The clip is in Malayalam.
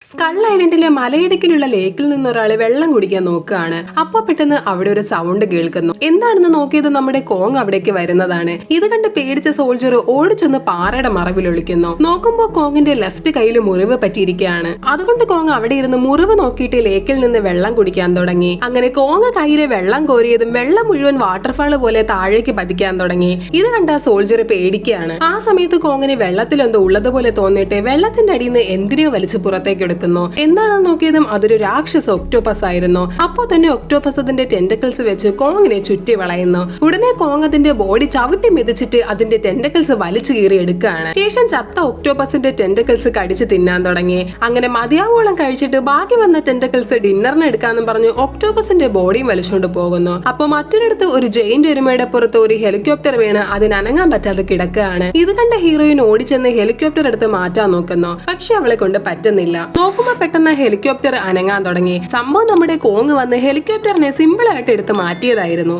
സ്കൾ ഐലൻഡിലെ മലയിടുക്കിലുള്ള ലേക്കിൽ നിന്നൊരാള് വെള്ളം കുടിക്കാൻ നോക്കുകയാണ്. അപ്പൊ പെട്ടെന്ന് അവിടെ ഒരു സൗണ്ട് കേൾക്കുന്നു. എന്താണെന്ന് നോക്കിയത് നമ്മുടെ കോങ് അവിടേക്ക് വരുന്നതാണ്. ഇത് കണ്ട് പേടിച്ച സോൾജർ ഓടിച്ചെന്ന് പാറയുടെ മറവിൽ ഒളിക്കുന്നു. നോക്കുമ്പോ കോങ്ങിന്റെ ലെഫ്റ്റ് കയ്യിൽ മുറിവ് പറ്റിയിരിക്കുകയാണ്. അതുകൊണ്ട് കോങ് അവിടെ ഇരുന്ന് മുറിവ് നോക്കിയിട്ട് ലേക്കിൽ നിന്ന് വെള്ളം കുടിക്കാൻ തുടങ്ങി. അങ്ങനെ കോങ് കയ്യിലെ വെള്ളം കോരിയതും വെള്ളം മുഴുവൻ വാട്ടർഫാൾ പോലെ താഴേക്ക് പതിക്കാൻ തുടങ്ങി. ഇത് കണ്ട സോൾജർ പേടിക്കുകയാണ്. ആ സമയത്ത് കോങ്ങിന് വെള്ളത്തിൽ എന്തോ ഉള്ളതുപോലെ തോന്നിയിട്ട് വെള്ളത്തിന്റെ അടിയിൽ നിന്ന് എന്തിനോ വലിച്ച് പുറത്തേക്ക് എടുക്കുന്നു. എന്താണെന്ന് നോക്കിയതും അതൊരു രാക്ഷസ ഒക്ടോപസ് ആയിരുന്നു. അപ്പോ തന്നെ ഒക്ടോപസ് അതിന്റെ ടെന്റക്കിൾസ് വെച്ച് കോങ്ങിനെ ചുറ്റി വളയുന്നു. ഉടനെ കോങ് അതിന്റെ ബോഡി ചവിട്ടി മെതിച്ചിട്ട് അതിന്റെ ടെന്റക്കിൾസ് വലിച്ചു കീറി എടുക്കുകയാണ്. ശേഷം ചത്ത ഒക്ടോപസിന്റെ ടെന്റക്കിൾസ് കടിച്ച് തിന്നാൻ തുടങ്ങി. അങ്ങനെ മതിയാവോളം കഴിച്ചിട്ട് ബാക്കി വന്ന ടെന്റക്കിൾസ് ഡിന്നറിന് എടുക്കാന്നും പറഞ്ഞു ഒക്ടോപസിന്റെ ബോഡിയും വലിച്ചുകൊണ്ട് പോകുന്നു. അപ്പൊ മറ്റൊരിടത്ത് ഒരു ജയിന്റ് എരുമയുടെ പുറത്ത് ഒരു ഹെലികോപ്റ്റർ വീണ് അതിന് അനങ്ങാൻ പറ്റാതെ കിടക്കുകയാണ്. ഇത് കണ്ട ഹീറോയിൻ ഓടിച്ചെന്ന് ഹെലികോപ്റ്റർ എടുത്ത് മാറ്റാൻ നോക്കുന്നു. പക്ഷെ അവളെ കൊണ്ട് പറ്റുന്നില്ല. നോക്കുമ്പോ പെട്ടെന്ന് ഹെലികോപ്റ്റർ അനങ്ങാൻ തുടങ്ങി. സംഭവം നമ്മുടെ കോങ് വന്ന് ഹെലികോപ്റ്ററിനെ സിമ്പിൾ ആയിട്ട് എടുത്ത് മാറ്റിയതായിരുന്നു.